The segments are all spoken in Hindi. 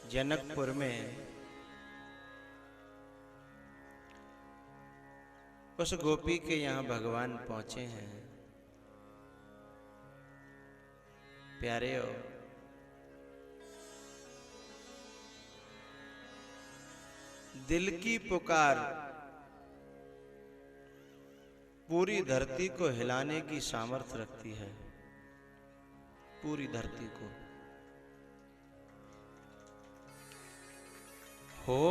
जनकपुर में उस गोपी के यहाँ भगवान पहुंचे हैं। प्यारे हो, दिल की पुकार पूरी धरती को हिलाने की सामर्थ्य रखती है। पूरी धरती को हो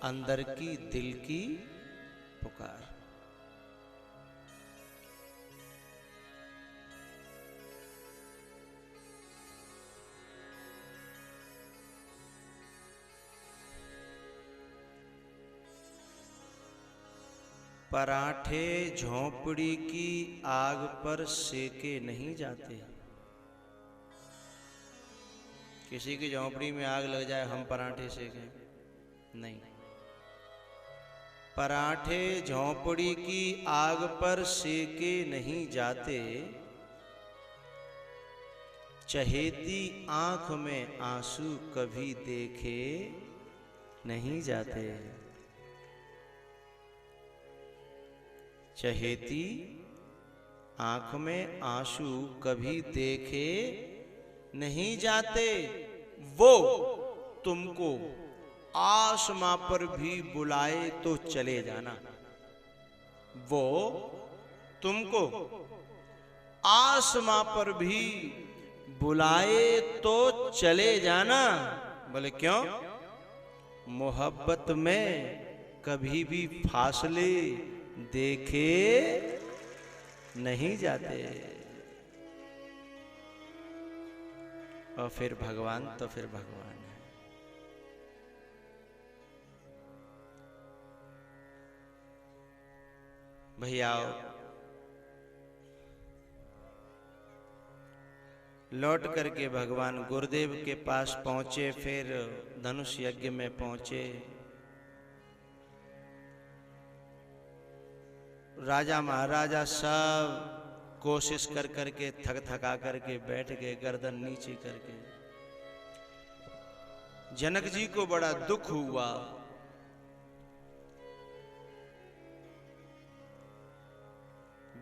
अंदर की दिल की पुकार। पराठे झोंपड़ी की आग पर सेके नहीं जाते। किसी की झोंपड़ी में आग लग जाए हम पराठे सेकें? नहीं। पराठे झोंपड़ी की आग पर सेके नहीं जाते, चहेती आंख में आंसू कभी देखे नहीं जाते। चहेती आंख में आंसू कभी देखे नहीं जाते। वो तुमको आसमां पर भी बुलाए तो चले जाना। वो तुमको आसमां पर भी बुलाए तो चले जाना। बोले क्यों? मोहब्बत में कभी भी फासले देखे नहीं जाते। और फिर भगवान तो फिर भगवान है। भैया लौट करके भगवान गुरुदेव के पास पहुंचे, फिर धनुष यज्ञ में पहुंचे। राजा महाराजा सब कोशिश कर करके थक थका करके बैठ गए, गर्दन नीचे करके। जनक जी को बड़ा दुख हुआ।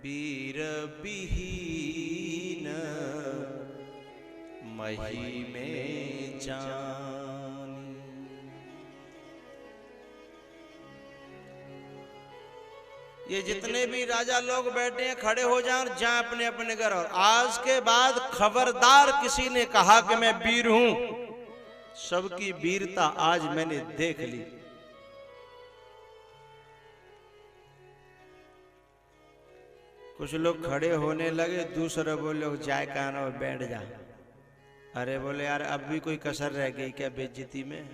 वीर विहीन मही में जानी। ये जितने भी राजा लोग बैठे हैं खड़े हो जाएं अपने अपने घर। और आज के बाद खबरदार किसी ने कहा कि मैं वीर हूं, सबकी वीरता आज मैंने देख ली। कुछ लोग खड़े होने लगे, दूसरे बोले जाए कान और बैठ जा। अरे बोले यार अब भी कोई कसर रह गई क्या बेइज्जती में?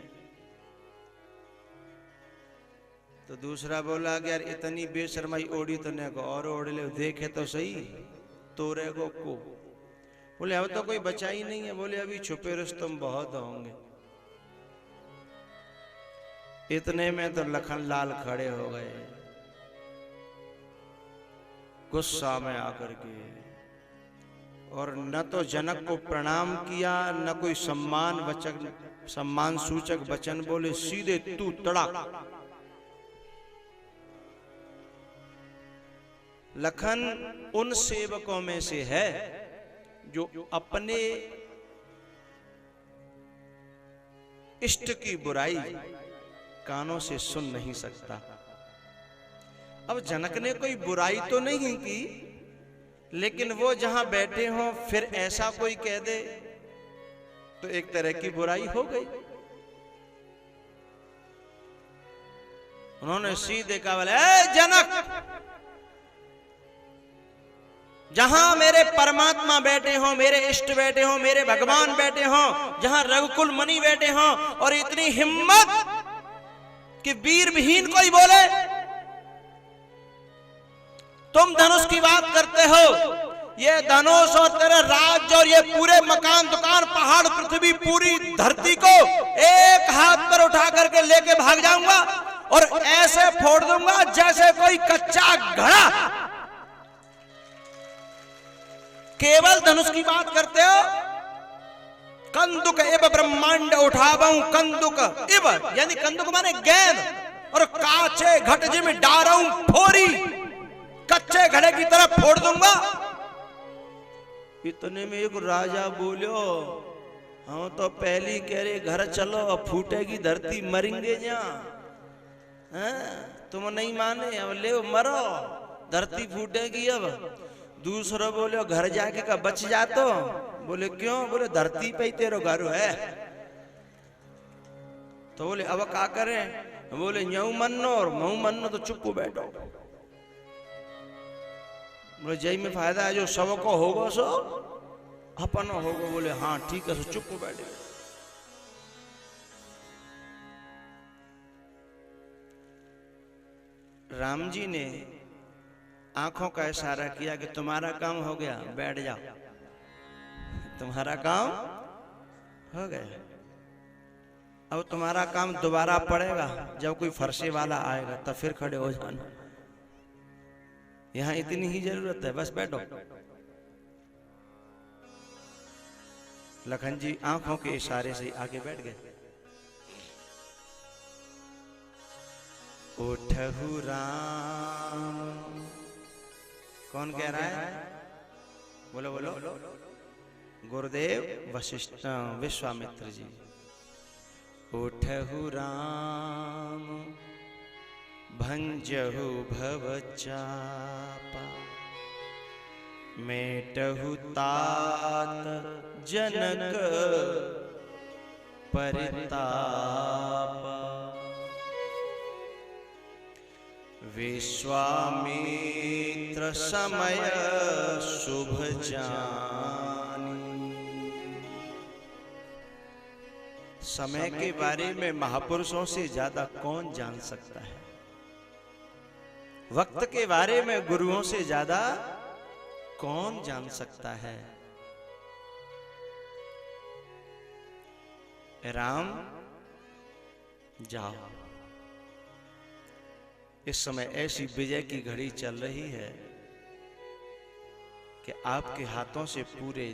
तो दूसरा बोला कि यार इतनी बेशर्माई ओढ़ी तो ने को और ओढ़ ले, देखे तो सही तोरे को। बोले अब तो कोई बचा ही नहीं है। बोले अभी छुपे रुस्तम बहुत होंगे। इतने में तो लखन लाल खड़े हो गए गुस्सा में आकर के, और न तो जनक को प्रणाम किया न कोई सम्मान सूचक वचन बोले, सीधे तू तड़ाक। लखन उन सेवकों में से है जो अपने इष्ट की बुराई कानों से सुन नहीं सकता। अब जनक ने कोई बुराई तो नहीं की, लेकिन वो जहां बैठे हों फिर ऐसा कोई कह दे तो एक तरह की बुराई हो गई। उन्होंने सीधे कहा, बोले ए जनक, जहां मेरे परमात्मा बैठे हों, मेरे इष्ट बैठे हों, मेरे भगवान बैठे हों, जहां रघुकुल मुनि बैठे हों, और इतनी हिम्मत कि वीर विहीन कोई बोले, तुम धनुष की बात करते हो। ये धनुष और तेरे राज्य और ये पूरे मकान दुकान पहाड़ पृथ्वी पूरी धरती को एक हाथ पर उठा करके लेके भाग जाऊंगा और ऐसे फोड़ दूंगा जैसे कोई कच्चा घड़ा। केवल धनुष की बात करते हो, कंदुक इव ब्रह्मांड उठावऊं कंदुक इव, यानी कंदुक माने गेंद, और काचे घट जिम डारऊं फोरी, कच्चे घड़े की तरफ फोड़ दूंगा। इतने में एक राजा बोलो, हाँ तो पहली कह रहे घर चलो, फूटेगी धरती, मरेंगे जहाँ, तुम नहीं माने, अब ले मरो, धरती फूटेगी। अब दूसरा बोले घर जाके का बच जा, तो बोले क्यों, बोले धरती पे ही तेरा घर है। तो बोले अब क्या करें, बोले यूं मनो और मऊ मनो, तो चुप बैठो। बोले जय में फायदा है, जो सब को होगा सो अपन होगा। बोले हाँ ठीक है, सो चुप बैठे। राम जी ने आंखों का इशारा किया कि तुम्हारा काम हो गया, बैठ जाओ, तुम्हारा काम हो गया। अब तुम्हारा काम दोबारा पड़ेगा, जब कोई फरसे वाला आएगा तब फिर खड़े हो जाना, यहां इतनी ही जरूरत है, बस बैठो। लखन जी आंखों के इशारे से आगे बैठ गए। उठहु राम, कौन कह रहा है, बोलो बोलो, गुरुदेव वशिष्ठ विश्वामित्र जी। उठहु राम भंजहु भव चापा, मेटहु तात जनक परितापा, विश्वामित्र समय शुभ जानी। समय के बारे में महापुरुषों से ज्यादा कौन जान सकता है, वक्त के बारे में गुरुओं से ज्यादा कौन जान सकता है। राम जाओ, इस समय ऐसी विजय की घड़ी चल रही है कि आपके हाथों से पूरे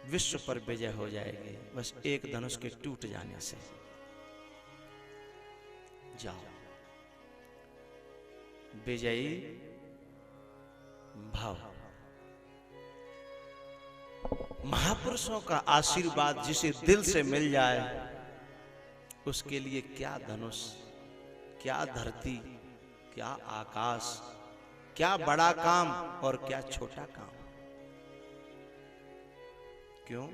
विश्व पर विजय हो जाएगी, बस एक धनुष के टूट जाने से। जाओ, विजयी भाव। महापुरुषों का आशीर्वाद जिसे दिल से मिल जाए, उसके लिए क्या धनुष, क्या धरती, क्या आकाश, क्या बड़ा काम और क्या छोटा काम। क्यों?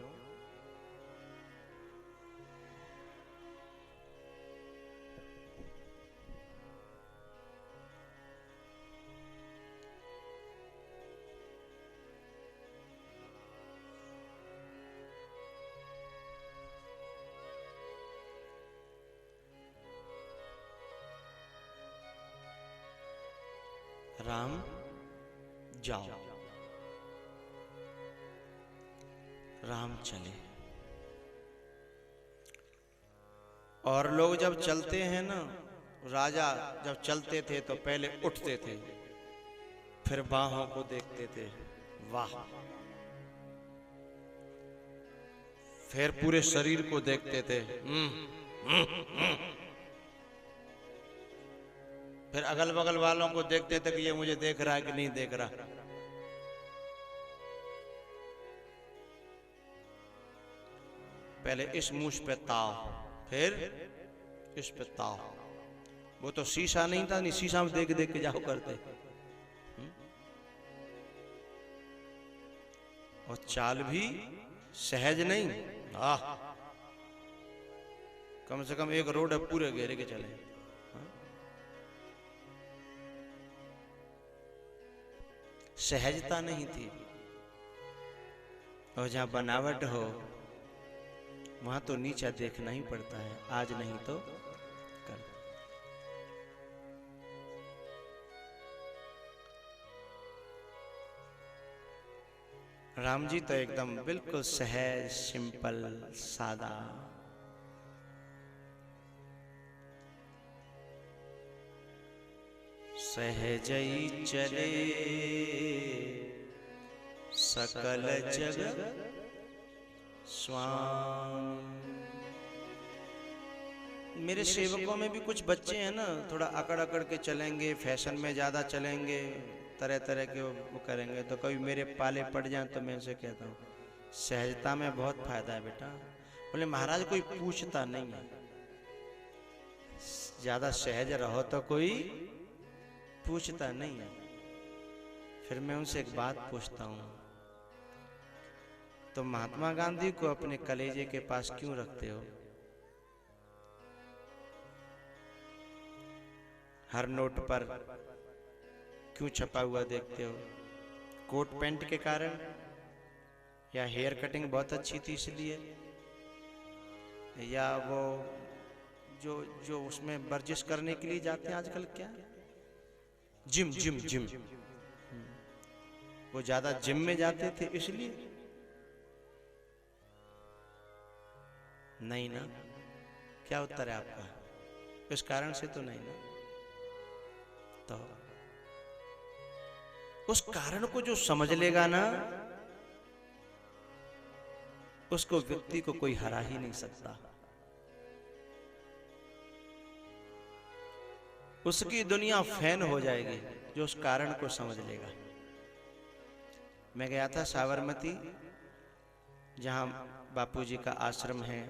राम जाओ, राम चले। और लोग जब चलते हैं ना, राजा जब चलते थे तो पहले उठते थे, फिर बाहों को देखते थे, वाह, फिर पूरे शरीर को देखते थे, फिर अगल बगल वालों को देखते थे कि ये मुझे देख रहा है कि नहीं देख रहा। पहले इस मूछ पे ताव, फिर इस पे ताव। वो तो शीशा नहीं था, नहीं शीशा में देख देख के जाओ करते। और चाल भी सहज नहीं, कम से कम एक रोड है पूरे घेरे के चले। सहजता नहीं थी। और जहां बनावट हो वहां तो नीचा देखना ही पड़ता है, आज नहीं तो कल। राम जी तो एकदम बिल्कुल सहज, सिंपल, सादा। सहजई चले सकल जग स्वामी। मेरे सेवकों में भी कुछ बच्चे हैं ना, थोड़ा अकड़ अकड़ के चलेंगे, फैशन में ज़्यादा चलेंगे, तरह तरह के वो करेंगे, तो कभी मेरे पाले पड़ जाएं तो मैं उनसे कहता हूँ सहजता में बहुत फायदा है बेटा। बोले महाराज कोई पूछता नहीं है, ज़्यादा सहज रहो तो कोई पूछता नहीं है। फिर मैं उनसे एक बात पूछता हूँ, तो महात्मा गांधी को अपने कलेजे के पास क्यों रखते हो? हर नोट पर क्यों छपा हुआ देखते हो? कोट पैंट के कारण, या हेयर कटिंग बहुत अच्छी थी इसलिए, या वो जो जो उसमें वर्जिश करने के लिए जाते हैं आजकल, क्या जिम जिम जिम, वो ज्यादा जिम में जाते थे इसलिए? नहीं ना। क्या उत्तर है आपका? इस कारण से तो नहीं ना। तो उस कारण को जो समझ लेगा ना, उसको व्यक्ति को कोई हरा ही नहीं सकता। उसकी दुनिया फैन हो जाएगी जो उस कारण को समझ लेगा। मैं गया था साबरमती, जहां बापूजी का आश्रम है,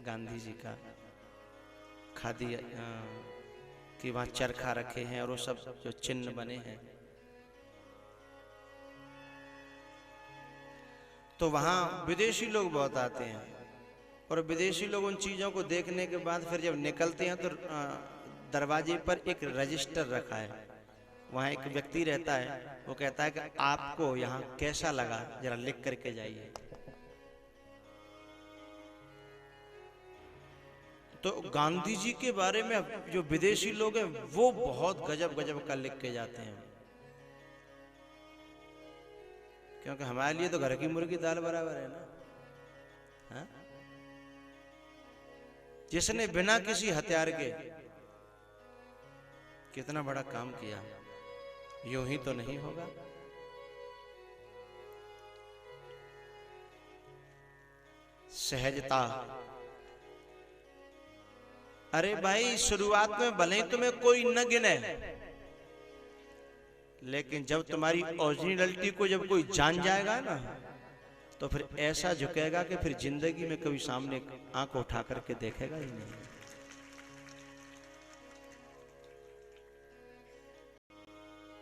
गांधी जी का, खादी कि वहां चरखा रखे हैं और वो सब जो चिन्ह बने हैं, तो वहां विदेशी लोग बहुत आते हैं, और विदेशी लोग उन चीजों को देखने के बाद फिर जब निकलते हैं तो दरवाजे पर एक रजिस्टर रखा है, वहां एक व्यक्ति रहता है, वो कहता है कि आपको यहाँ कैसा लगा जरा लिख करके जाइए। तो गांधी जी के बारे में जो विदेशी लोग हैं वो बहुत गजब गजब का लिख के जाते हैं, क्योंकि हमारे लिए तो घर की मुर्गी दाल बराबर है ना। हा? जिसने बिना किसी हथियार के कितना बड़ा काम किया, यूं ही तो नहीं होगा। सहजता। अरे भाई, शुरुआत में भले ही तुम्हें कोई न गिने, लेकिन जब तुम्हारी ओरिजिनलिटी को जब कोई जान जाएगा ना, तो फिर ऐसा झुकेगा कि फिर जिंदगी में कभी सामने आंख उठा करके देखेगा ही नहीं।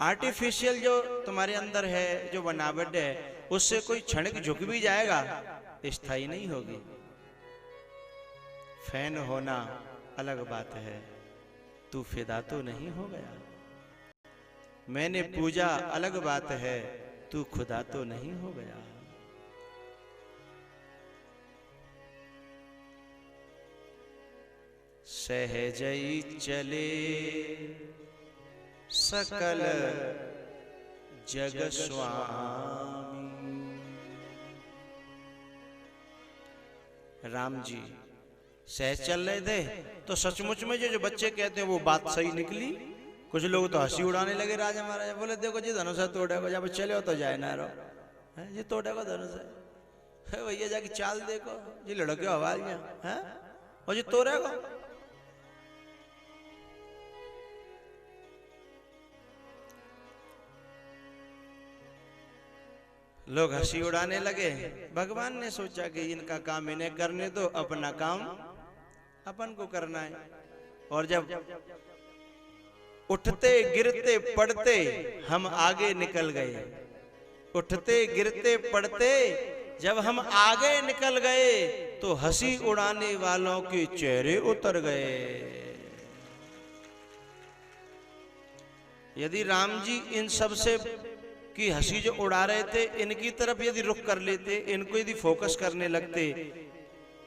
आर्टिफिशियल जो तुम्हारे अंदर है, जो बनावट है, उससे कोई क्षणिक झुक भी जाएगा, स्थायी नहीं होगी। फैन होना अलग बात है, तू फिदा तो नहीं हो गया। मैंने पूजा अलग बात है, तू खुदा तो नहीं हो गया। सहजई चले सकल जग स्वामी। राम जी सहज चल रहे थे तो सचमुच में जो बच्चे कहते हैं वो बात सही निकली। कुछ लोग तो हंसी उड़ाने लगे राजा महाराजा, बोले देखो जी धनुष तोड़ेगा, जब चले हो तो जाए ना रहो जी, तोड़ेगा धनुष है भैया, जाके चाल देखो जी, लड़के आवाज है और जी तोड़ेगा। लोग हंसी उड़ाने लगे। भगवान ने सोचा कि इनका काम इन्हें करने दो, अपना काम अपन को करना है। और जब उठते गिरते पड़ते हम आगे निकल गए, उठते गिरते पड़ते जब हम आगे निकल गए, तो हंसी उड़ाने वालों के चेहरे उतर गए। यदि राम जी इन सब से की हंसी जो उड़ा रहे थे, इनकी तरफ यदि रुख कर लेते, इनको यदि फोकस करने लगते,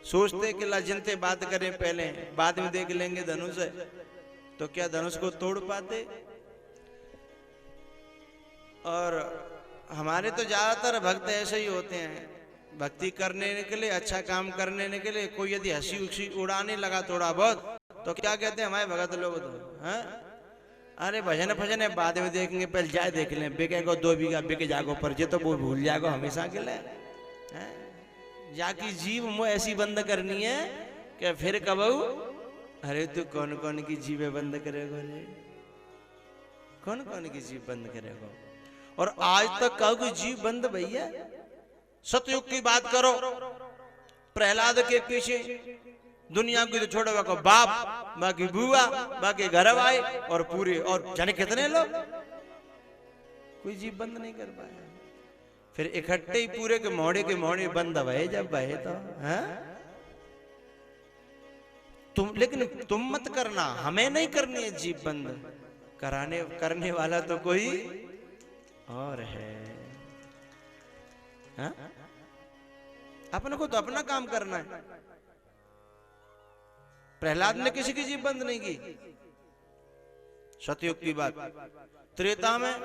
सोचते कि लाजिनते बात करें पहले, बाद में देख लेंगे धनुष है, तो क्या धनुष को तोड़ पाते? और हमारे तो ज्यादातर भक्त ऐसे ही होते हैं, भक्ति करने के लिए, अच्छा काम करने के लिए कोई यदि हंसी उसी उड़ाने लगा थोड़ा बहुत, तो क्या कहते हैं हमारे भगत लोग तो, हैं अरे भजन भजन है बाद में देखेंगे, पहले जाए देख लें, बिकेगा 2 बीघा बिके जागो पर, जे तो वो भूल जाएगा हमेशा के लिए। जाकी जीव मो ऐसी बंद करनी है कि फिर कबू अरे तू कौन कौन की जीवें बंद करेगा रे, कौन कौन की जीव बंद करेगा। और आज तक कहो कि जीव बंद भैया, सतयुग की बात करो, प्रहलाद के पीछे दुनिया की तो छोड़ो को बाप, बाकी बुआ, बाकी घर आए और पूरे और जाने कितने लोग, कोई जीव बंद नहीं कर पाया। फिर इकट्ठे ही पूरे के मोड़े बंद भये जब भये तो है तुम, लेकिन तुम मत करना, हमें नहीं करनी है जीव बंद, करने वाला तो कोई और है। हा? अपने को तो अपना काम करना है। प्रहलाद ने किसी की जीभ बंद नहीं की। सतयुग की बात। त्रेता में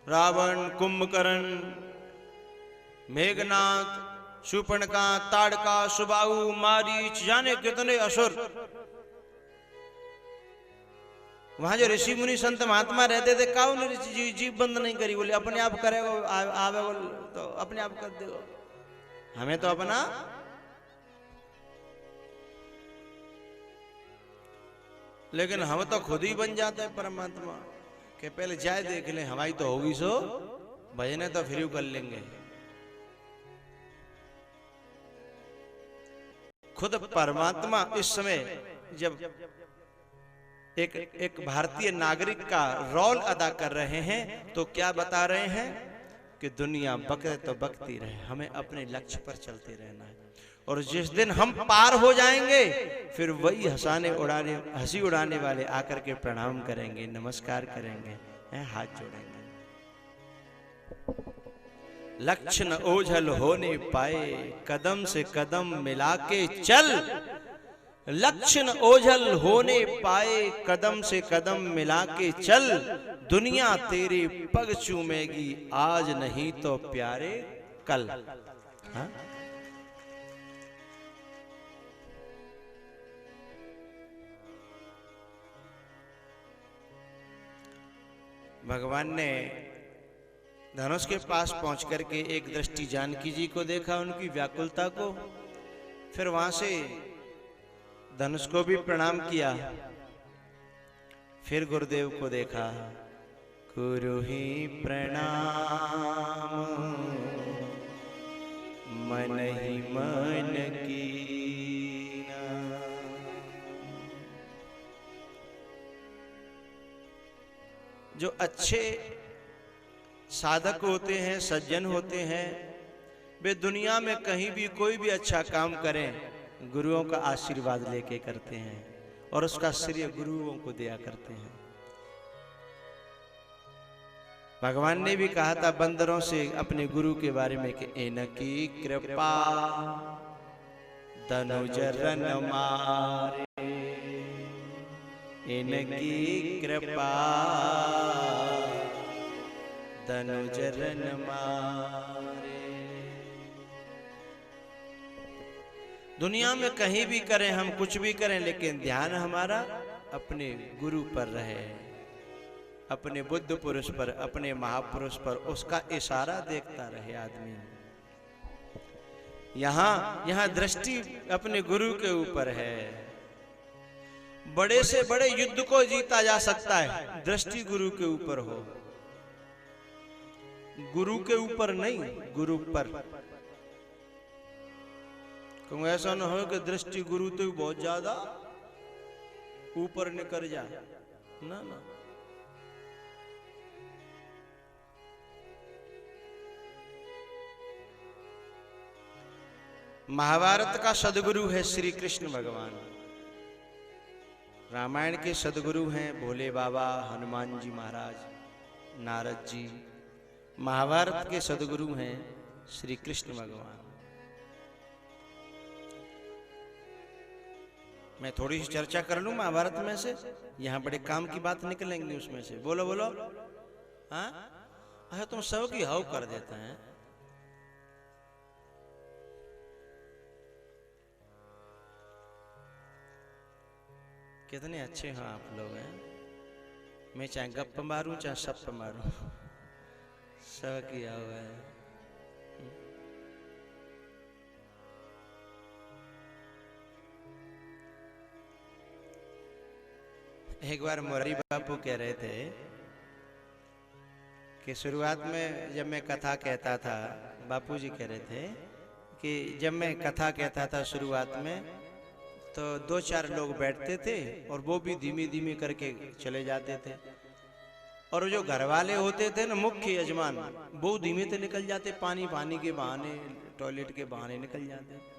रावण, कुंभकर्ण, मेघनाथ, शूर्पणखा, ताड़का, सुबाहु, मारीच, जाने कितने असुर, वहां जो ऋषि मुनि संत महात्मा रहते थे, काउ ने जीभ बंद नहीं करी, बोले अपने आप करेगा, आवे तो अपने आप कर देगा, हमें तो अपना। लेकिन हम तो खुद ही बन जाते हैं परमात्मा के, पहले जाए देख ले हमारी तो होगी सो, भजने तो फिर कर लेंगे। खुद परमात्मा इस समय जब एक भारतीय नागरिक का रोल अदा कर रहे हैं, तो क्या बता रहे हैं कि दुनिया बके तो बकती रहे, हमें अपने लक्ष्य पर चलते रहना है। और जिस दिन हम पार हो जाएंगे, फिर वही हंसी उड़ाने वाले आकर के प्रणाम करेंगे, नमस्कार करेंगे, हाथ जोड़ेंगे। लक्ष्य न ओझल होने पाए, कदम से कदम मिला के चल। लक्ष्य न ओझल होने पाए, कदम से कदम मिला के चल। दुनिया तेरे पग चूमेगी, आज नहीं तो प्यारे कल। हाँ? भगवान ने धनुष के पास पहुंच करके एक दृष्टि जानकी जी को देखा, उनकी व्याकुलता को, फिर वहां से धनुष को भी प्रणाम किया, फिर गुरुदेव को देखा, गुरु ही प्रणाम मन ही मन की। जो अच्छे साधक होते हैं, सज्जन होते हैं, वे दुनिया में कहीं भी कोई भी अच्छा काम करें, गुरुओं का आशीर्वाद लेके करते हैं और उसका श्रेय गुरुओं को दिया करते हैं। भगवान ने भी कहा था बंदरों से अपने गुरु के बारे में कि इनकी कृपा धनुजरन मारे, इनकी कृपा धनुजरन मारे। दुनिया में कहीं भी करें, हम कुछ भी करें, लेकिन ध्यान हमारा अपने गुरु पर रहे, अपने बुद्ध पुरुष पर, अपने महापुरुष पर, उसका इशारा देखता रहे आदमी। यहाँ दृष्टि अपने गुरु के ऊपर है। बड़े से बड़े युद्ध को जीता जा सकता है, दृष्टि गुरु के ऊपर हो, गुरु के ऊपर नहीं, गुरु पर। क्यों ऐसा न हो कि दृष्टि गुरु तो बहुत ज्यादा ऊपर निकल जाए, ना ना। महाभारत का सदगुरु है श्री कृष्ण भगवान, रामायण के सदगुरु हैं भोले बाबा, हनुमान जी महाराज, नारद जी। महाभारत के सदगुरु हैं श्री कृष्ण भगवान। मैं थोड़ी सी चर्चा कर लूं महाभारत में से, यहां बड़े काम की बात निकलेंगी उसमें से। बोलो बोलो। हाँ, अच्छा तुम सब की हाउ कर देते हैं। कितने अच्छे हैं आप लोग हैं। मैं चाहे गप्प मारूं चाहे सप मारूं, सब किया हुआ है। एक बार मोरारी बापू कह रहे थे कि शुरुआत में जब मैं कथा कहता था, बापूजी कह रहे थे कि जब मैं कथा कहता था शुरुआत में तो 2-4 लोग बैठते थे और वो भी धीमी धीमी करके चले जाते थे, और जो घर वाले होते थे ना, मुख्य यजमान, वो धीमे से निकल जाते, पानी के बहाने, टॉयलेट के बहाने निकल जाते।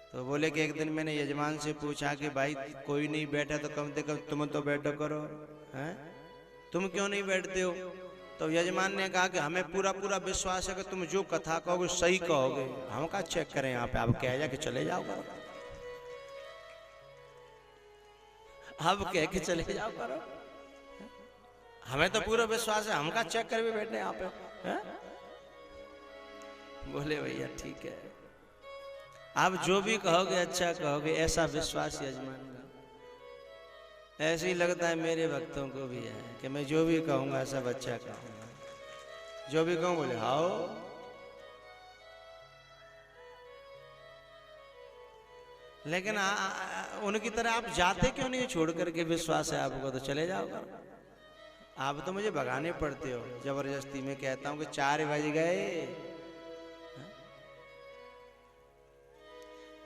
तो बोले कि एक दिन मैंने यजमान से पूछा कि भाई कोई नहीं बैठा तो कम से कम तुम तो बैठो करो, हैं? तुम क्यों नहीं बैठते हो? तो यजमान ने कहा कि हमें पूरा पूरा विश्वास है कि तुम जो कथा कहोगे सही कहोगे, हम का चेक करें यहाँ पे, आप कह जा कि चले जाओ करो, अब कह के चले जाओ करो, हमें तो पूरा विश्वास है, हम का चेक कर भी बैठे यहाँ पे, हैं? बोले भैया ठीक है, आप जो भी कहोगे अच्छा कहोगे, ऐसा विश्वास यजमान का। ऐसे ही लगता है मेरे भक्तों को भी है कि मैं जो भी कहूंगा सब अच्छा कहूंगा, जो भी कहूं बोले आओ। लेकिन उनकी तरह आप जाते क्यों नहीं? छोड़ करके विश्वास है आपको तो चले जाओ। आप तो मुझे भगाने पड़ते हो जबरदस्ती। में कहता हूं कि 4 बज गए,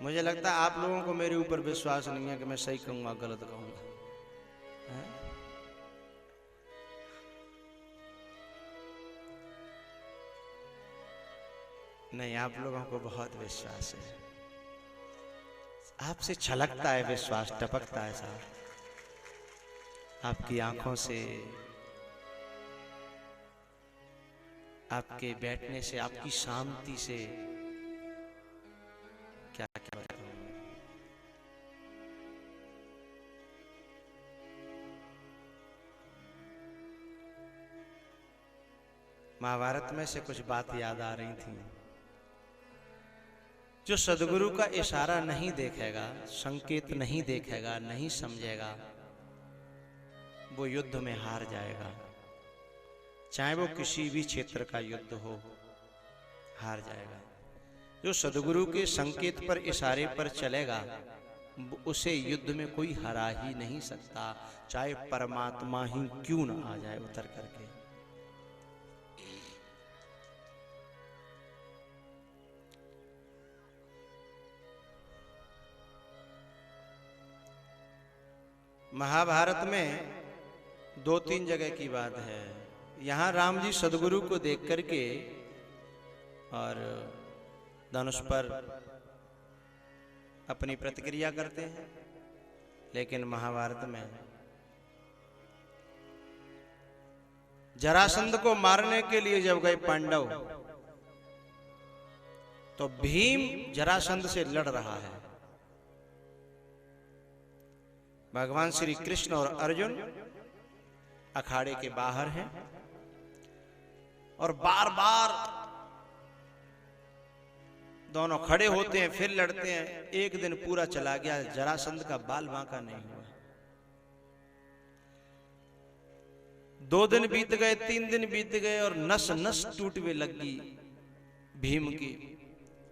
मुझे लगता है आप लोगों को मेरे ऊपर विश्वास नहीं है कि मैं सही कहूंगा गलत कहूंगा। नहीं, आप लोगों को बहुत विश्वास है, आपसे छलकता है विश्वास, टपकता है साहब आपकी आंखों से, आपके बैठने से, आपकी शांति से। क्या क्या बताऊं? महाभारत में से कुछ बात याद आ रही थी। जो सदगुरु का इशारा नहीं देखेगा, संकेत नहीं देखेगा, नहीं समझेगा, वो युद्ध में हार जाएगा। चाहे वो किसी भी क्षेत्र का युद्ध हो, हार जाएगा। जो सदगुरु के संकेत पर, इशारे पर चलेगा, उसे युद्ध में कोई हरा ही नहीं सकता, चाहे परमात्मा ही क्यों ना आ जाए उतर करके। महाभारत में 2-3 जगह की बात है। यहां राम जी सदगुरु को देख करके और धनुष पर अपनी प्रतिक्रिया करते हैं, लेकिन महाभारत में जरासंध को मारने के लिए जब गए पांडव, तो भीम जरासंध से लड़ रहा है। भगवान श्री कृष्ण और अर्जुन अखाड़े के बाहर हैं और बार बार दोनों खड़े होते हैं, फिर लड़ते हैं। एक दिन पूरा चला गया, जरासंध का बाल बांका नहीं हुआ। 2 दिन बीत गए, 3 दिन बीत गए और नस नस टूटने लगी भीम की।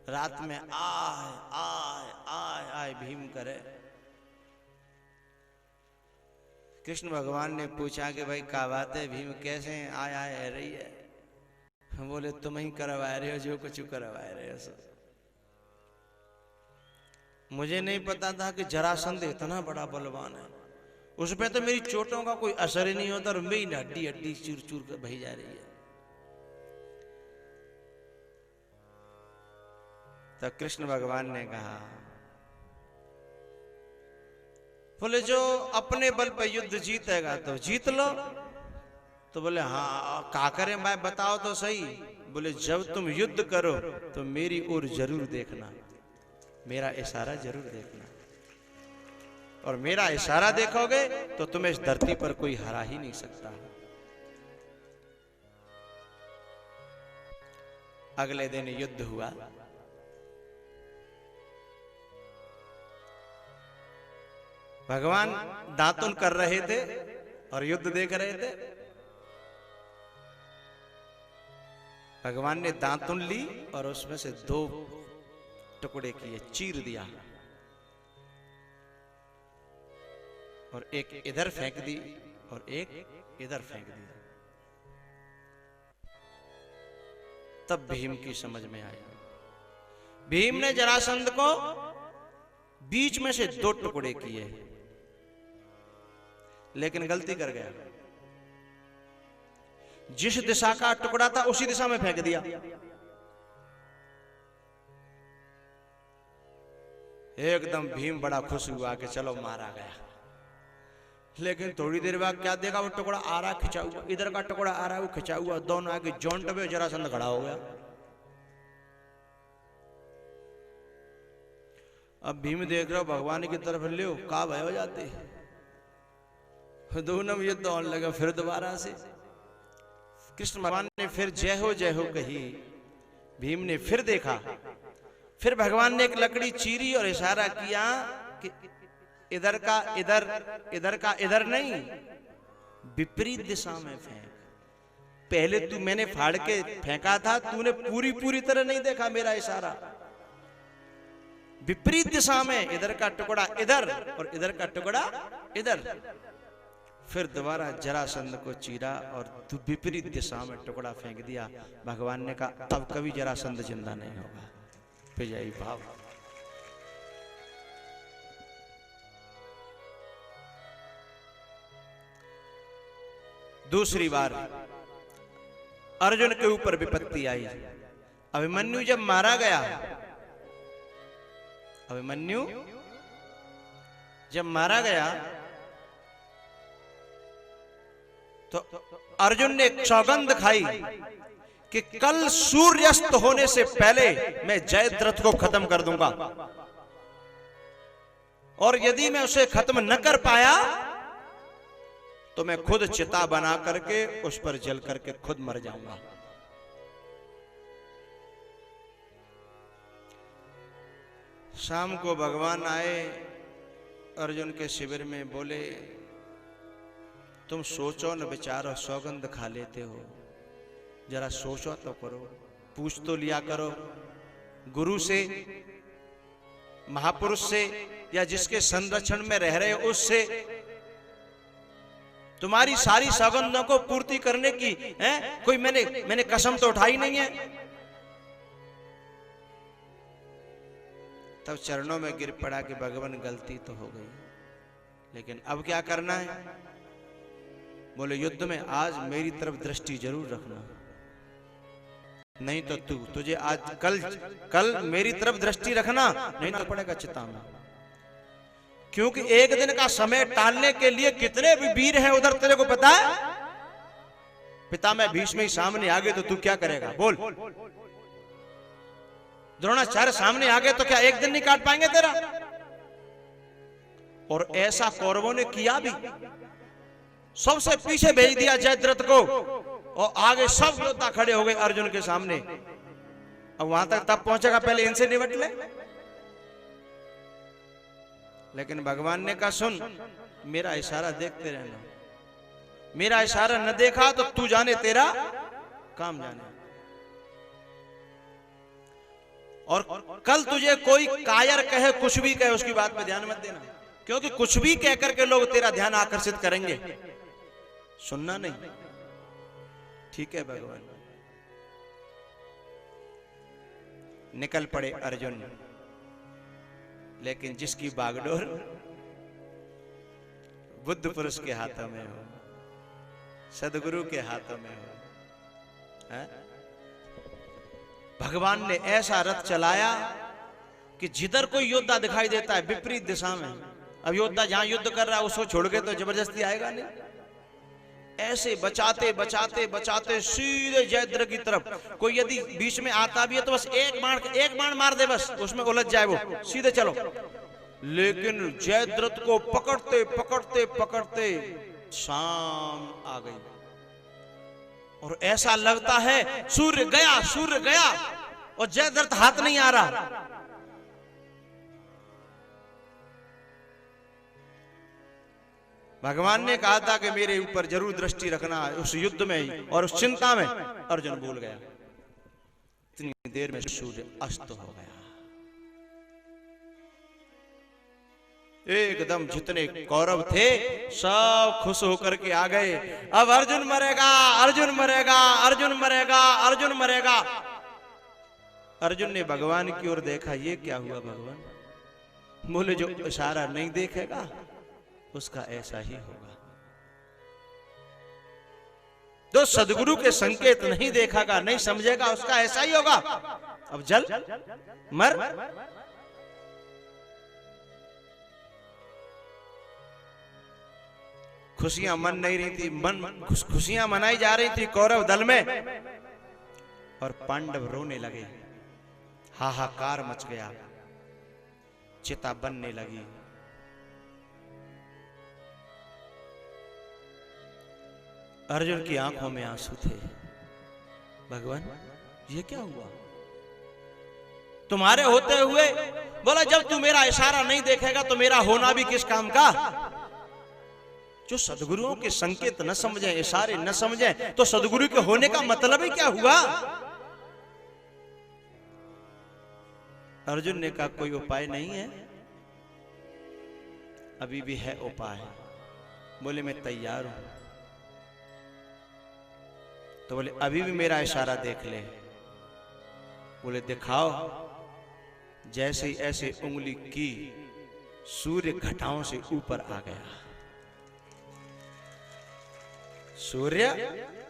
रात में आय आय आय आय भीम करे। कृष्ण भगवान ने पूछा कि भाई क्या बात है भीम, कैसे आय आय है रही है? बोले तुम ही करवा रहे हो जो कुछ करवा रहे हो सब। मुझे नहीं पता था कि जरासंध इतना बड़ा बलवान है। उसमें तो मेरी चोटों का कोई असर ही नहीं होता और मेरी हड्डी हड्डी चूर चूर कर बही जा रही है। तो कृष्ण भगवान ने कहा, बोले जो अपने बल पर युद्ध जीतेगा तो जीत लो। तो बोले हाँ क्या करें भाई बताओ तो सही। बोले जब तुम युद्ध करो तो मेरी ओर जरूर देखना, मेरा इशारा जरूर देखना, और मेरा इशारा देखोगे तो तुम्हें इस धरती पर कोई हरा ही नहीं सकता। अगले दिन युद्ध हुआ। भगवान दातुन कर रहे थे और युद्ध देख रहे थे। भगवान ने दातुन ली और उसमें से 2 टुकड़े किए, चीर दिया। और एक इधर फेंक दी और एक इधर फेंक दी। तब भीम की समझ में आया। भीम ने जरासंध को बीच में से 2 टुकड़े किए, लेकिन गलती कर गया। जिस दिशा का टुकड़ा था उसी दिशा में फेंक दिया। एकदम भीम बड़ा खुश हुआ कि चलो मारा गया। लेकिन थोड़ी देर बाद क्या देखा, वो टुकड़ा आ रहा खिंचा हुआ, इधर का टुकड़ा आ रहा है वो खिंचा हुआ, दोनों आगे जॉइंट में जरासंध खड़ा हो गया। अब भीम देख रहा भगवान की तरफ ले का भय हो जाते, दोनों में युद्ध होने लगा। फिर दोबारा से कृष्ण भगवान ने फिर जय हो कही। भीम ने फिर देखा, फिर भगवान ने एक लकड़ी चीरी और इशारा किया कि इधर का इधर, इधर का इधर नहीं, विपरीत दिशा में फेंक। पहले तू मैंने फाड़ के फेंका था, तूने पूरी तरह नहीं देखा मेरा इशारा। विपरीत दिशा में, इधर का टुकड़ा इधर और इधर का टुकड़ा इधर। फिर दोबारा जरासंध को चीरा और विपरीत दिशा में टुकड़ा फेंक दिया। भगवान ने कहा अब कभी जरासंध जिंदा नहीं होगा। विजयी भाव। दूसरी बार अर्जुन के ऊपर विपत्ति आई। अभिमन्यु जब मारा गया, अभिमन्यु जब मारा गया तो अर्जुन ने एक सौगंध खाई कि कल सूर्यास्त होने से पहले मैं जयद्रथ को खत्म कर दूंगा, और यदि मैं उसे खत्म न कर पाया तो मैं खुद चिता बना करके उस पर जल करके खुद मर जाऊंगा। शाम को भगवान आए अर्जुन के शिविर में, बोले तुम सोचो न विचारो, सौगंध खा लेते हो, जरा सोचो तो करो, पूछ तो लिया करो गुरु से, महापुरुष से, या जिसके संरक्षण में रह रहे हो उससे। तुम्हारी सारी सौगंधों को पूर्ति करने की है कोई मैंने कसम तो उठाई नहीं है। तब चरणों में गिर पड़ा कि भगवान गलती तो हो गई, लेकिन अब क्या करना है? बोले युद्ध में आज मेरी तरफ दृष्टि जरूर रखना, नहीं तो तुझे आज कल मेरी तरफ दृष्टि रखना, नहीं तो पड़ेगा चिता में। क्योंकि एक दिन का समय टालने के लिए कितने भी वीर हैं उधर, तेरे को पता है? पिता में भीष्म ही सामने आ गए तो तू क्या करेगा? बोल। द्रोणाचार्य सामने आ गए तो क्या एक दिन नहीं काट पाएंगे तेरा? और ऐसा कौरवों ने किया भी, सबसे पीछे भेज दिया जयद्रथ को, और आगे सब योद्धा खड़े हो गए अर्जुन के सामने। अब वहां तक तब पहुंचेगा, पहले इनसे निपट ले। लेकिन भगवान ने कहा सुन, मेरा इशारा देखते रहना, मेरा इशारा न देखा तो तू जाने तेरा काम जाने। और कल तुझे कोई कायर कहे, कुछ भी कहे, उसकी बात पे ध्यान मत देना, क्योंकि कुछ भी कहकर के लोग तेरा ध्यान आकर्षित करेंगे, सुनना नहीं। ठीक है भगवान। निकल पड़े अर्जुन, लेकिन जिसकी बागडोर बुद्ध पुरुष के हाथों में हो, सदगुरु के हाथों में हो, है? भगवान ने ऐसा रथ चलाया कि जिधर कोई योद्धा दिखाई देता है विपरीत दिशा में, अब योद्धा जहां युद्ध कर रहा है उसको छोड़ के तो जबरदस्ती आएगा नहीं, ऐसे बचाते बचाते बचाते सीधे जयद्रथ की तरफ। कोई यदि बीच में आता भी है तो बस एक बाण मार दे, बस उसमें उलझ जाए वो, सीधे चलो। लेकिन जयद्रथ को पकड़ते पकड़ते पकड़ते शाम आ गई, और ऐसा लगता है सूर्य गया और जयद्रथ हाथ नहीं आ रहा। भगवान ने कहा था कि मेरे ऊपर जरूर दृष्टि रखना उस युद्ध में ही, और उस चिंता में अर्जुन भूल गया। इतनी देर में सूर्य अस्त हो गया। एकदम जितने कौरव थे सब खुश होकर के आ गए। अब अर्जुन मरेगा, अर्जुन मरेगा, अर्जुन मरेगा, अर्जुन मरेगा। अर्जुन ने भगवान की ओर देखा, ये क्या हुआ भगवान? बोले जो इशारा नहीं देखेगा उसका ऐसा ही होगा, जो सदगुरु के संकेत नहीं देखेगा, नहीं समझेगा, उसका ऐसा ही होगा। अब जल मर। खुशियां मन नहीं रही थी, खुशियां मनाई जा रही थी कौरव दल में, और पांडव रोने लगे। हाहाकार मच गया, चिता बनने लगी। अर्जुन की आंखों में आंसू थे। भगवान ये क्या हुआ? तुम्हारे होते हुए, बोला जब तू मेरा इशारा नहीं देखेगा तो मेरा होना भी किस काम का? जो सदगुरुओं के संकेत न समझे, इशारे न समझे, तो सदगुरु के होने का मतलब ही क्या हुआ? अर्जुन ने कहा कोई उपाय नहीं है? अभी भी है उपाय। बोले मैं तैयार हूं। तो बोले अभी भी मेरा इशारा देख ले। बोले दिखाओ। जैसे ही ऐसे उंगली की, सूर्य घटाओं से ऊपर आ गया। सूर्य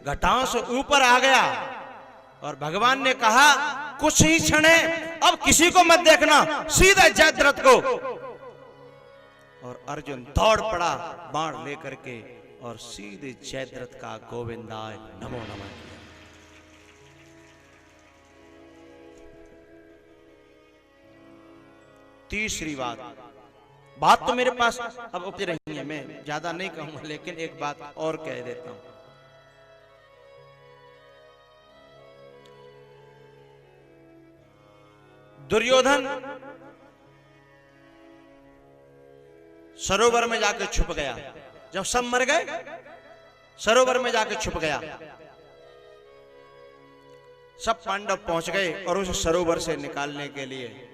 घटाओं से ऊपर आ गया और भगवान ने कहा कुछ ही क्षण है, अब किसी को मत देखना, सीधे जयद्रथ को। और अर्जुन दौड़ पड़ा बाण लेकर के और सीधे जयद्रथ का गोविंदाय नमो नमः किया। तीसरी बात तो मेरे पास अब उपज रही है, मैं ज्यादा नहीं कहूंगा, लेकिन एक बात और कह देता हूं। दुर्योधन सरोवर में जाकर छुप गया। जब सब मर गए, सरोवर में जाकर छुप गया। सब पांडव पहुंच गए और उस सरोवर से निकालने के लिए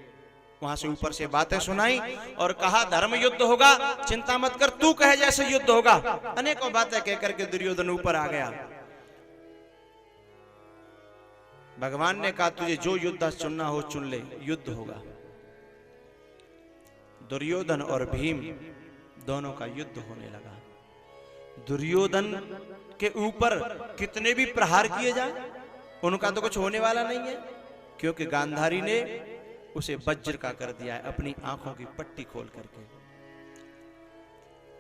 वहां से ऊपर से बातें सुनाई और कहा धर्म युद्ध होगा, चिंता मत कर, तू कहे जैसे युद्ध होगा। अनेकों बातें कहकर के दुर्योधन ऊपर आ गया। भगवान ने कहा तुझे जो युद्ध चुनना हो चुन ले, युद्ध होगा। दुर्योधन और भीम दोनों का युद्ध होने लगा। दुर्योधन के ऊपर कितने भी प्रहार किए जाए उनका तो कुछ होने वाला नहीं है, क्योंकि गांधारी ने उसे वज्र का कर दिया है अपनी आंखों की पट्टी खोल करके।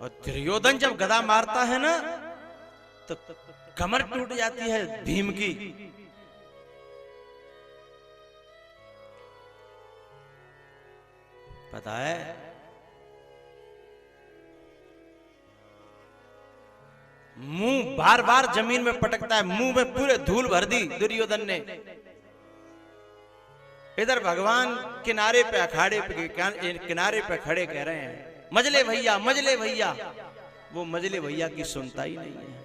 और दुर्योधन जब गदा मारता है ना तो कमर टूट जाती है भीम की। पता है मुंह बार बार जमीन में पटकता है, मुंह में पूरे धूल भर दी दुर्योधन ने। इधर भगवान किनारे पे, अखाड़े पे किनारे पे खड़े कह रहे हैं मजले भैया, मजले भैया। वो मजले भैया की सुनता ही नहीं है।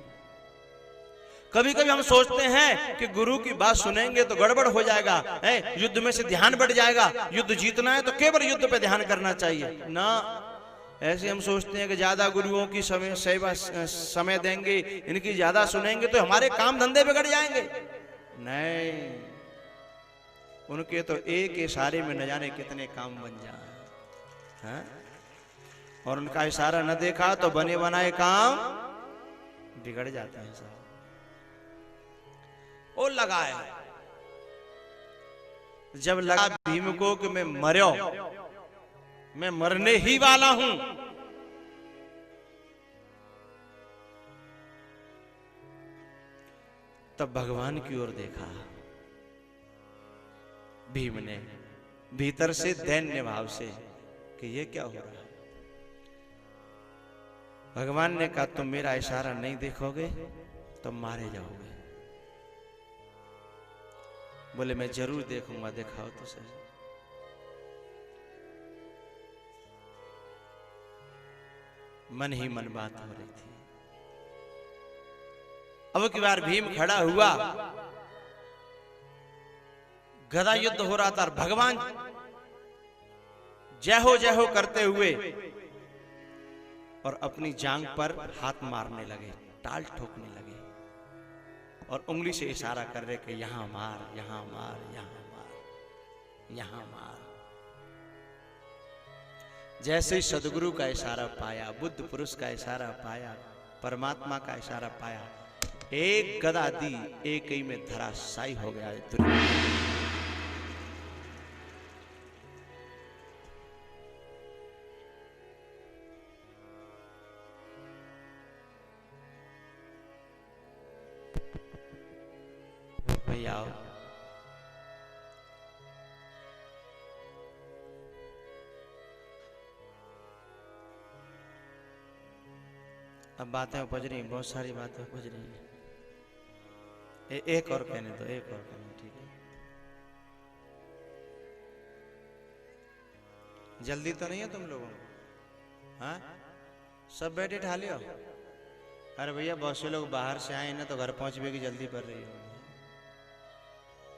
कभी कभी हम सोचते हैं कि गुरु की बात सुनेंगे तो गड़बड़ हो जाएगा, युद्ध में से ध्यान बढ़ जाएगा, युद्ध जीतना है तो केवल युद्ध पे ध्यान करना चाहिए ना। ऐसे हम सोचते हैं कि ज्यादा गुरुओं की समय देंगे, इनकी ज्यादा सुनेंगे तो हमारे काम धंधे बिगड़ जाएंगे। नहीं, उनके तो एक इशारे में न जाने कितने काम बन जाए, और उनका इशारा न देखा तो बने बनाए काम बिगड़ जाता है साहब। वो लगाए जब लगा भीम को कि मैं मर्यो, मैं मरने ही वाला हूं, तब भगवान की ओर देखा भीम ने भीतर से दैन्य भाव से कि ये क्या हो रहा है। भगवान ने कहा तुम मेरा इशारा नहीं देखोगे तो मारे जाओगे। बोले मैं जरूर देखूंगा, दिखाओ तो सही। मन ही मन बात हो रही थी। अब की बार भीम खड़ा हुआ, गदा युद्ध हो रहा था और भगवान जय हो करते हुए और अपनी जांग पर हाथ मारने लगे, टाल ठोकने लगे और उंगली से इशारा कर रहे कि यहां मार, यहां मार, यहां मार, यहां मार। जैसे ही सदगुरु का इशारा पाया, बुद्ध पुरुष का इशारा पाया, परमात्मा का इशारा पाया, एक गदा दी, एक ही में धराशायी हो गया दुर्योधन। भैया आओ। अब बातें उपज रही, बहुत सारी बातें उपज रही हैं। एक और कहने दो, एक और कहने, ठीक है? जल्दी तो नहीं है तुम लोगों को? हाँ, सब बैठे ठा लियो। अरे भैया बहुत से लोग बाहर से आए ना, तो घर पहुंचने की जल्दी पड़ रही है।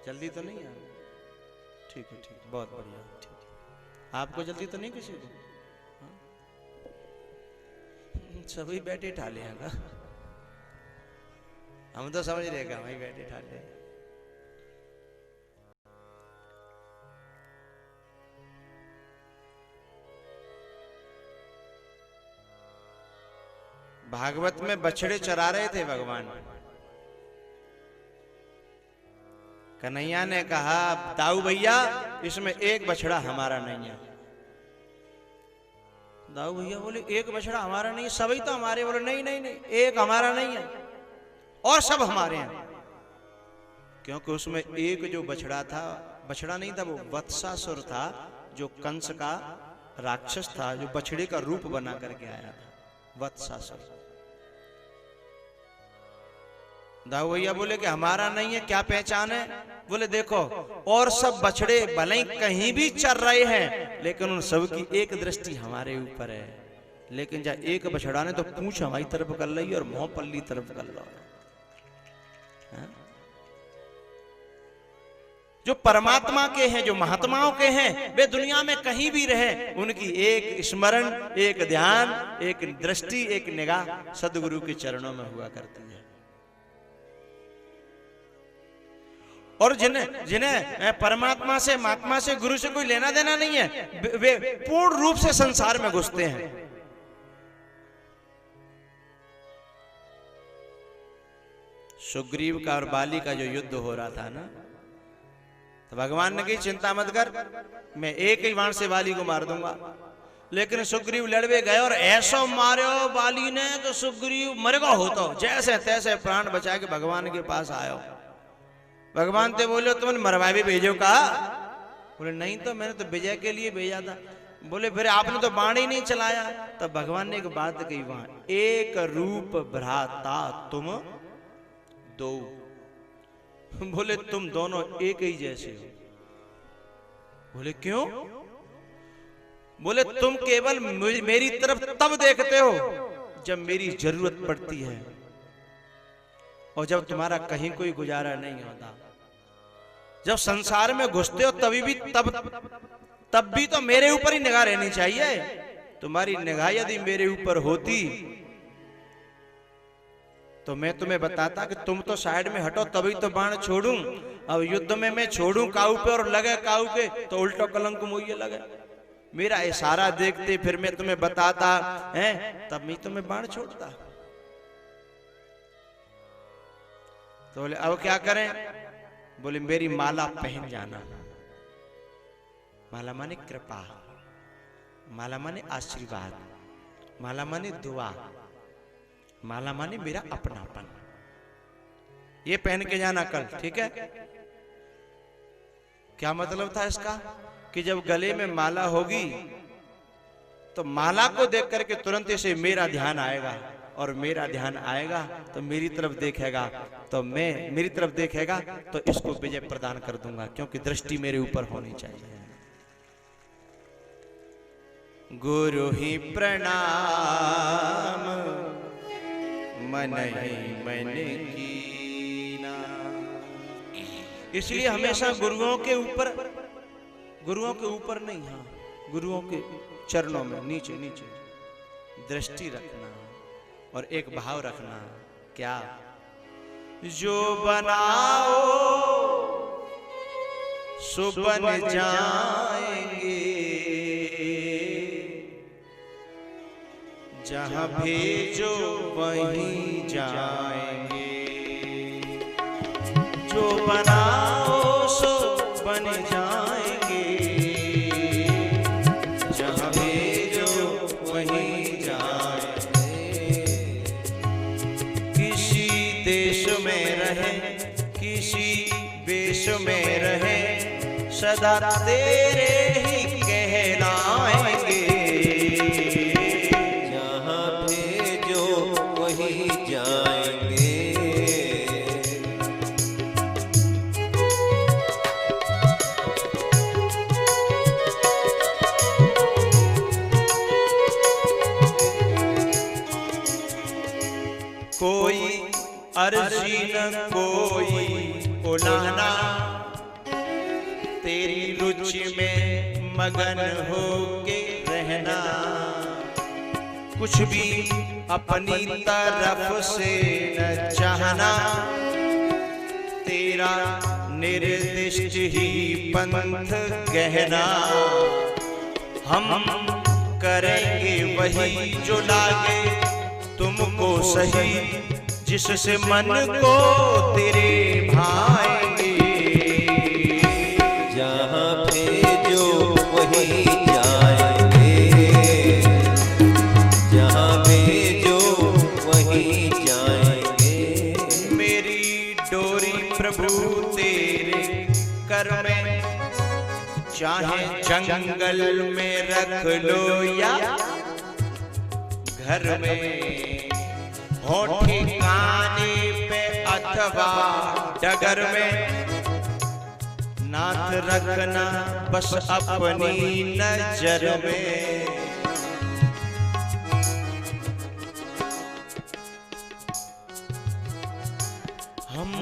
जल्दी तो नहीं है? ठीक है, ठीक, बहुत बढ़िया, ठीक है। आपको जल्दी तो नहीं किसी को? सभी बैठे ठाले हैं का? हम तो समझ रहे हैं वही बैठे ठाले। भागवत में बछड़े चरा रहे थे भगवान। कन्हैया ने कहा, दाऊ भैया इसमें एक बछड़ा हमारा नहीं है। दाऊ भैया बोले, एक बछड़ा हमारा नहीं है? सभी तो हमारे। बोले नहीं नहीं नहीं, एक हमारा नहीं है और सब हमारे हैं। क्योंकि उसमें एक जो बछड़ा था, बछड़ा नहीं था, वो वत्सासुर था, जो कंस का राक्षस था, जो बछड़े का रूप बना करके आया था, वत्सासुर। दाऊ भैया बोले कि हमारा नहीं है, क्या पहचान है? बोले देखो, और सब बछड़े भले ही कहीं भी चर रहे हैं, लेकिन उन सब की एक दृष्टि हमारे ऊपर है। लेकिन जब एक बछड़ा ने तो पूंछ हमारी तरफ कर ली और मुंह पल्ली तरफ कर लो। जो परमात्मा के हैं, जो महात्माओं के हैं, वे दुनिया में कहीं भी रहे, उनकी एक स्मरण, एक ध्यान, एक दृष्टि, एक निगाह सदगुरु के चरणों में हुआ करती है। और जिन्हें परमात्मा से, महात्मा से, गुरु से कोई लेना देना नहीं है, वे पूर्ण रूप से संसार में घुसते हैं। सुग्रीव का और बाली का जो युद्ध हो रहा था ना, तो भगवान ने कही चिंता मत कर, मैं एक ही बाण से बाली को मार दूंगा। लेकिन सुग्रीव लड़वे गए और ऐसा मारो बाली ने तो सुग्रीव मरेगा होता, जैसे तैसे प्राण बचा के भगवान के पास आयो। भगवान ते बोले, तुमने मरवा भी भेजो का? बोले नहीं, तो मैंने तो विजय के लिए भेजा था। बोले फिर आपने तो बाण ही नहीं चलाया। तब भगवान ने एक बात कही वहां, एक रूप भ्राता तुम दो। बोले तुम दोनों एक ही जैसे हो। बोले क्यों? बोले तुम केवल मेरी तरफ तब देखते हो जब मेरी जरूरत पड़ती है, और जब तुम्हारा कहीं कोई गुजारा नहीं होता। जब संसार में घुसते हो तभी भी तब भी तो मेरे ऊपर ही निगाह रहनी चाहिए। तुम्हारी निगाह यदि मेरे ऊपर होती तो मैं तुम्हें बताता कि तुम तो साइड में हटो तभी तो बाण छोड़ूं। अब युद्ध में मैं छोड़ूं काऊ पे और लगे काऊ के तो उल्टो कलंक मुझे लगे। मेरा इशारा देखते फिर मैं तुम्हें बताता है, तब मैं तुम्हें बाण छोड़ता। तो बोले अब क्या करें? बोले मेरी माला पहन जाना। माला माने कृपा, माला माने आशीर्वाद, माला माने दुआ, माला माने मेरा अपनापन। ये पहन के जाना कल, ठीक है? क्या मतलब था इसका? कि जब गले में माला होगी तो माला को देख करके तुरंत इसे मेरा ध्यान आएगा, और मेरा ध्यान आएगा तो मेरी तरफ देखेगा, तो मैं मेरी तरफ देखेगा तो इसको विजय प्रदान कर दूंगा, क्योंकि दृष्टि मेरे ऊपर होनी चाहिए। गुरु ही प्रणाम मन ही मन कीना। इसलिए हमेशा गुरुओं के ऊपर नहीं, हाँ गुरुओं के चरणों में नीचे नीचे दृष्टि रखना और एक भाव रखना, क्या? जो बनाओ सो बन जाएंगे, जहां भेजो वहीं जाएंगे। जो बनाओ सो बन जाएंगे, जहां भेजो वहीं जाएंगे। किसी देश में रहे, किसी वेश में रहे, सदा तेरे ही कहलाएंगे। जहाँ भेजो वहीं जाएंगे। कोई अर्जी न कोई उलाना, तेरी रुचि में मगन हो के रहना। कुछ भी अपनी तरफ से न चाहना, तेरा निर्दिष्ट ही पंथ कहना। हम करेंगे वही जो लागे तुमको सही, जिससे मन को तेरे भाएंगे। जहाँ भेजो वहीं जाएंगे, जहाँ भेजो वहीं जाएंगे। मेरी डोरी प्रभु तेरे कर में, चाहे जंगल में रख लो या घर में, हो ठिकाने पे अथवा डगर में। नाथ रखना बस अपनी नजर में। हम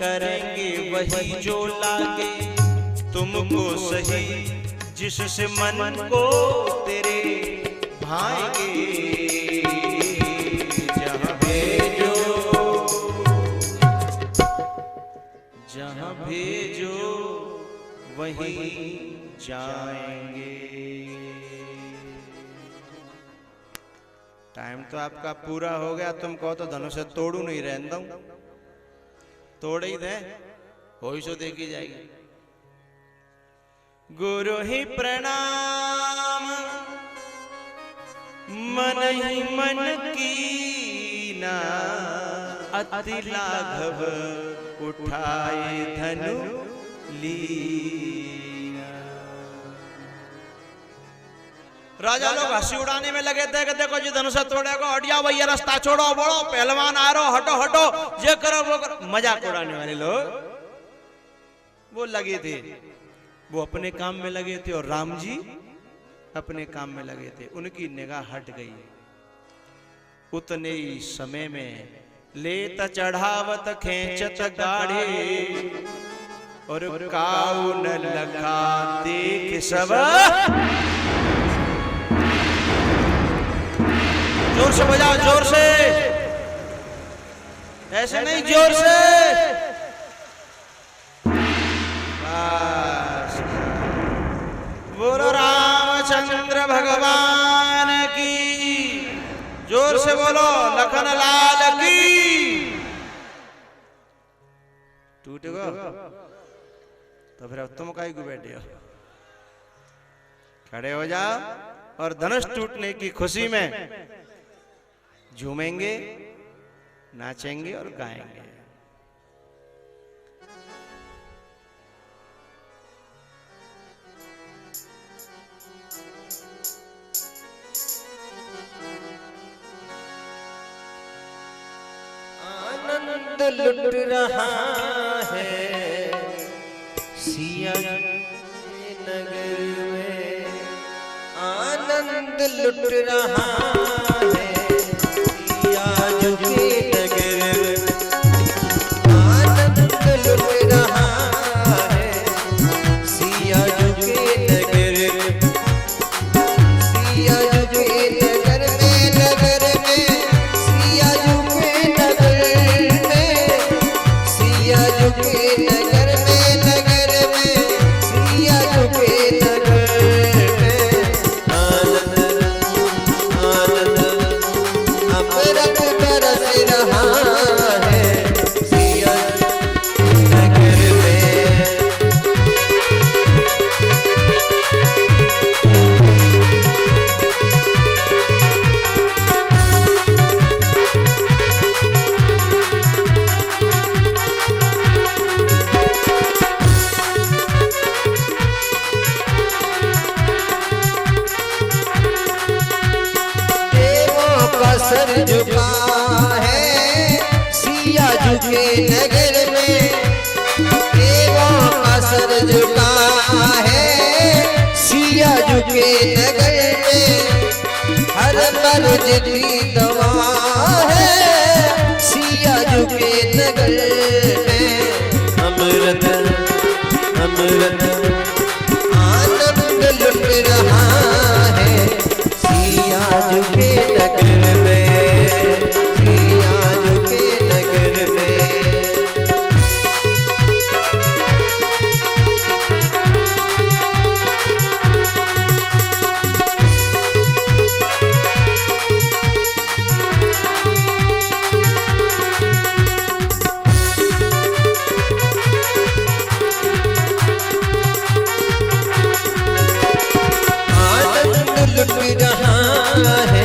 करेंगे वही जो लागे तुमको सही, जिससे मन को तेरे भाएंगे। जहाँ भेजो, जहाँ भेजो वहीं जाएंगे। टाइम तो आपका पूरा हो गया, तुम कहो तो धनुष से तोड़ू नहीं, रहने दो, तोड़ ही दे, हो ही सो देखी जाएगी। गुरु ही प्रणाम मन ही मन की ना, अति लाघव उठाए धनु लीना। राजा लोग हंसी उड़ाने में लगे थे कि देखो जी धनुष तोड़ेगा, हटिया भैया रास्ता छोड़ो, बढ़ो, पहलवान आ रहो, हटो हटो, ये करो वो करो। मजाक उड़ाने वाले लोग वो लगे थे, वो अपने काम में लगे थे और राम जी अपने काम में लगे थे। उनकी निगाह हट गई। उतने ही समय में लेत चढ़ावत खेचत गाढ़े, और काऊ न लखा देख सब। जोर से बजाओ, जोर से, ऐसे नहीं, जोर से। बोलो रामचंद्र भगवान की, जोर से बोलो लखन लाल की। टूट गो तो फिर अब तुम काहे को बैठे हो? खड़े हो जाओ और धनुष टूटने की खुशी में झूमेंगे, नाचेंगे और गाएंगे। आनंद लुट रहा है सिया के नगर में, आनंद लुट रहा है सिया के नगर। आनंद लुट रहा है सिया के नगर, सिया के नगर में। के नगर में आनंद आनंद अमृत बरस रहा है सिया नगर में। सर झुका है सिया झुके नगर में, देवों का सर झुका है सिया झुके नगर में। हर मर्द की दवा है सिया झुके नगर में। अमृत अमृत आनंद लुट रहा है सिया झुके नगर में। लुट रहा है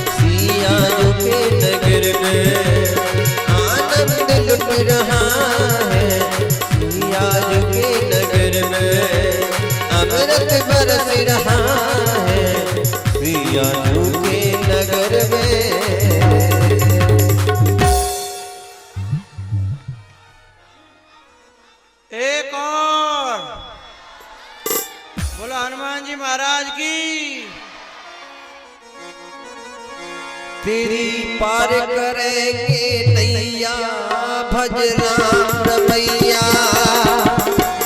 सिया झुके नगर में। आनंद लुट रहा है सिया झुके नगर में। अमृत बरस रहा है सिया झुके नगर में। एक और बोलो हनुमान जी महाराज की। तेरी पार करेंगे नैया भज राम रमैया।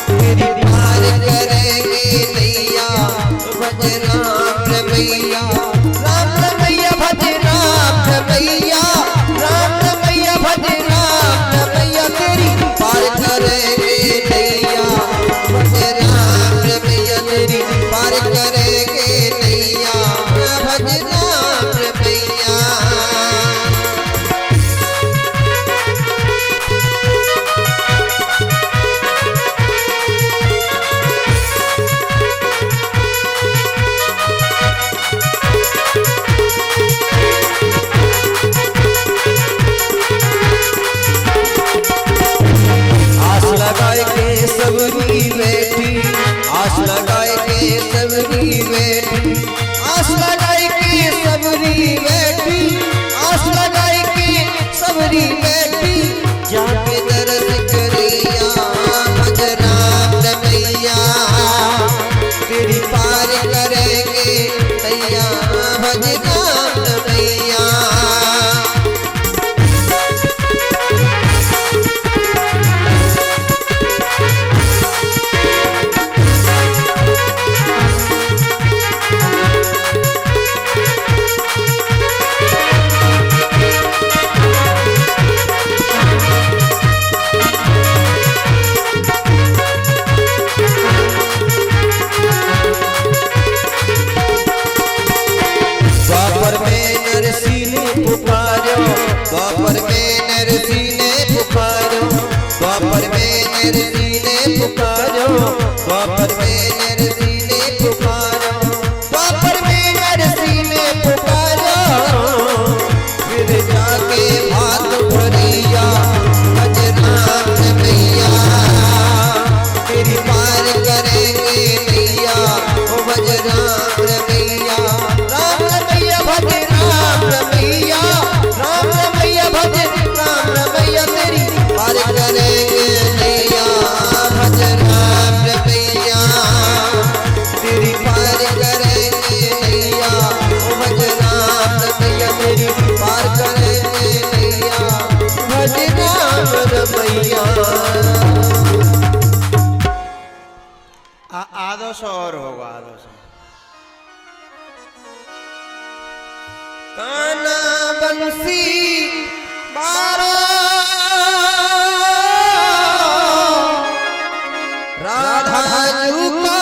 तेरी पार करेंगे नैया भज राम रमैया। राम रमैया भज राम रमैया। राम रमैया भज राम रमैया। तेरी पार करेंगे नैया भज राम रमैया। तेरी पार करेंगे नैया भज राम रमैया। सबरी बैठी आस लगाए के सबरी बैठी। आस लगाए के सबरी बैठी। आस लगाए के सबरी बैठी। जाके दर्द करिया भज राम रमैया। तेरी पार करेंगे नैया भज राम रमैया। द्वापर में नरसी ने पुकारो। द्वापर में नरसी ने पुकारो। द्वापर में नरसी ने पुकारो। द्वापर में नरसी ने पुकारो। द्वापर में नरसी ने पुकारो। फिर जाके भात भरिया भज राम रमैया। तेरी पार करेंगे नैया भज राम रमैया। राम रमैया भज राम रमैया। राम रमैया भज राम रमैया। तेरी पार करेंगे नैया भज राम रमैया। तेरी पार करेंगे नैया भज राम रमैया। तेरी पार करेंगे नैया भज राम रमैया। आधो सौ और होगा आधो सौ। काना बंसी बारो राधा जी को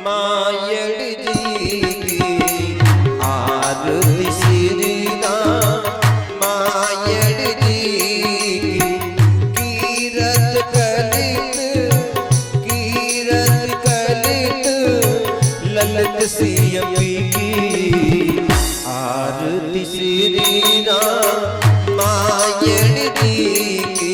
मायड़ जी की आरती श्री राम मायड़ जी की कीरत कलित ललित सियपी की आरती श्री राम मायड़ जी की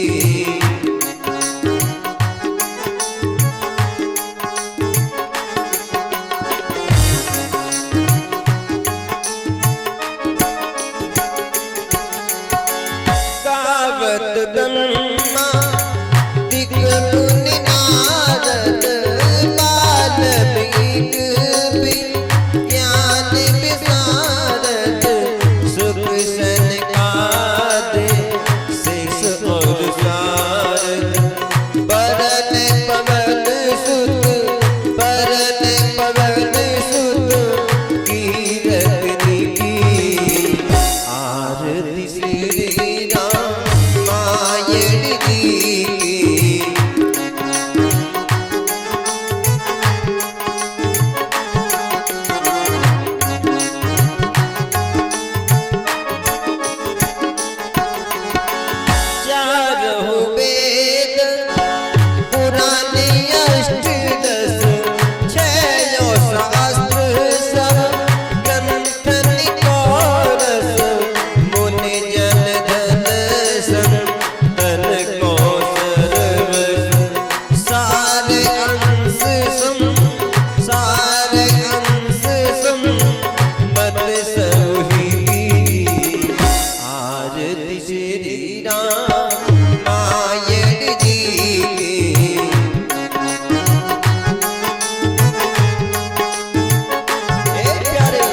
ब्रह्मा दिक मुनि नारद बाल्मीक ज्ञान विशारद सुख सनकादि शेष और शारद बरन पवन सुत कीरत की आरती श्री राम मायड़ जी की चारों वेद पुराण अष्टदश छयो शास्त्र सब ग्रंथ निकोरस मुनि जन धन संतन को सर्वस सारे अंश मत सही आरती श्री राम मायड़ जी की प्यारे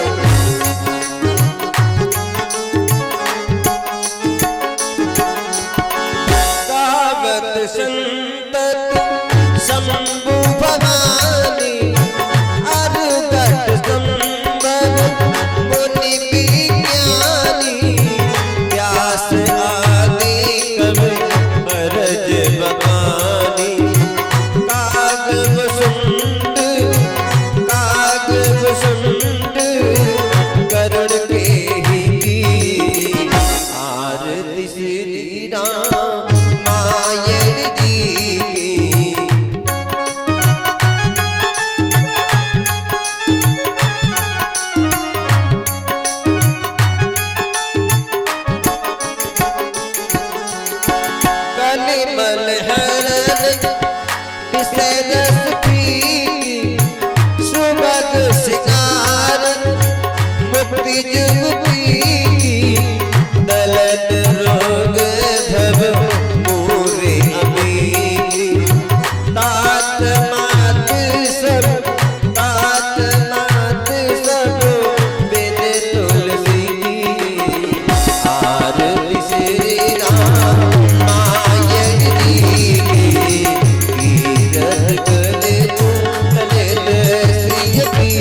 गावत संतत शंभु भवानी अरुगत संभव मुनि विज्ञानी व्यास आदि कवि बरज बखानी कागव सुंड करण के ही आरती श्री राम मायड़ जी की कलिमल हरण विषय रस पी सुमग सिंगार मुक्ति जुगती दलत रोग धब पूरे अमीरी तात मात सब बिन तुलसी की आरती श्री राम मायड़ जी की कीरत कलित श्री की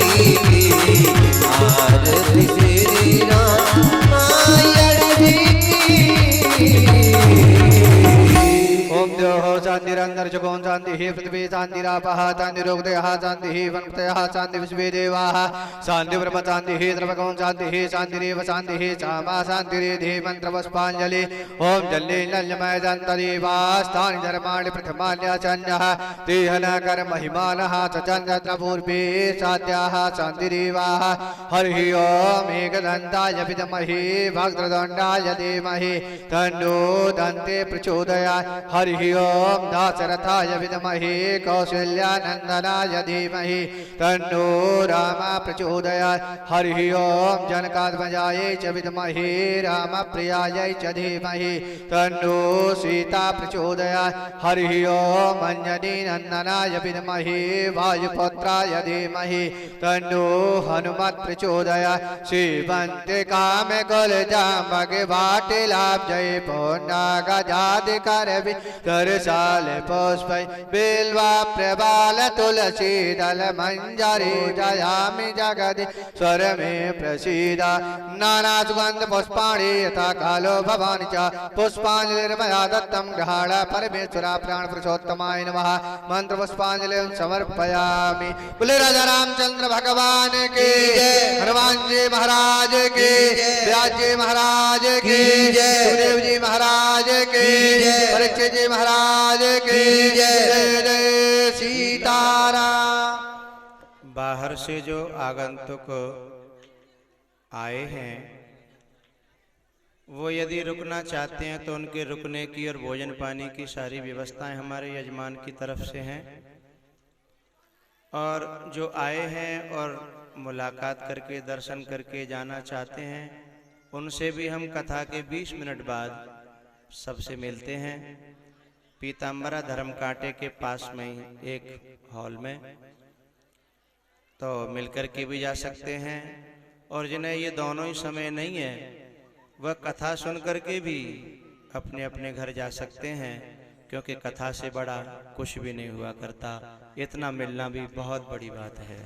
आरती श्री राम मायड़ जी की ओम द्योः शान्तिरन्तरिक्ष शान्तिः पृथिवी शान्तिरापः शान्तिरोगदयः शान्तिः वनस्पतयः शान्ति विश्वे देवाः शान्तिब्रह्म शान्तिः द्रवगं शान्तिः शान्तिरेव शान्तिः क्षमा शान्तिरेधि मन्त्रपुष्पाञ्जलि ओम जल्ले नल्यमय दन्तदेवास्तानि धर्माणि प्रथमान्याचन्यः तेहनकर महिमानः चन्द्रपूर्वे साध्याः शान्तिरेवाः हरिः ओम एकदन्ताय विद्महे वक्रतुण्डाय धीमहि तन्नो दन्ते प्रचोदयात् हरिः ओम दाशरथाय विद्महे कौसल्यानन्दनाय धीमहि तन्नो राम प्रचोदयात् हरिः ओम जनकात्मजाय च विद्महे रामप्रियाय च धीमहि तन्नो सीता प्रचोदयात् हरिः ओम अंजनीनन्दनाय विद्महे वायुपुत्राय धीमहि तन्नो हनुमत् प्रचोदयात् श्रीवन्ते कामकुलजाम्बगे वाटिलाब्जये पुण्यगजाधिकर तरसाल पुष्पै बिल्वा प्रबाल तुलसी दल मंजरी जयामि जगदि स्वर में प्रसीद नाना सुगंध पुष्पाणि यथा कालो भवानि च पुष्पांजलिर्मया दत्तं गृहाण परमेश्वरा प्राण पुरुषोत्तमाय नमः मंत्र पुष्पांजलि समर्पयामि। बोले राजा रामचंद्र भगवान की हनुमान जी महाराज की व्यास जी महाराज की सुखदेव जी महाराज की परीक्षित जी महाराज की जय जय सीताराम। बाहर से जो आगंतुक आए हैं वो यदि रुकना चाहते हैं तो उनके रुकने की और भोजन पानी की सारी व्यवस्थाएं हमारे यजमान की तरफ से हैं। और जो आए हैं और मुलाकात करके दर्शन करके जाना चाहते हैं उनसे भी हम कथा के 20 मिनट बाद सबसे मिलते हैं। पीताम्बरा धर्म कांटे के पास में ही एक हॉल में, तो मिलकर के भी जा सकते हैं। और जिन्हें ये दोनों ही समय नहीं है वह कथा सुन करके भी अपने अपने घर जा सकते हैं, क्योंकि कथा से बड़ा कुछ भी नहीं हुआ करता। इतना मिलना भी बहुत बड़ी बात है।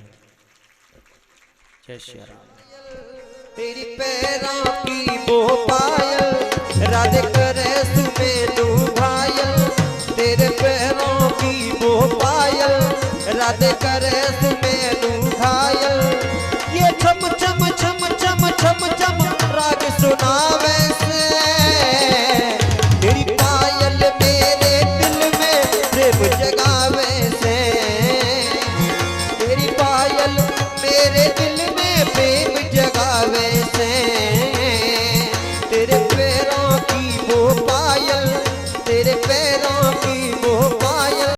जय श्री राम। तेरी पैरों की वो पायल राधे करे सुमेलू घायल। तेरे पैरों की वो पायल राधे करे सुमेलू घायल। ये छम छम छम छम छम छम राग सुनावे से। तेरी पायल मेरे दिल में प्रेम जगावे से। तेरी पायल मेरे दिल में प्रेम जगावे से। तेरे पैरों की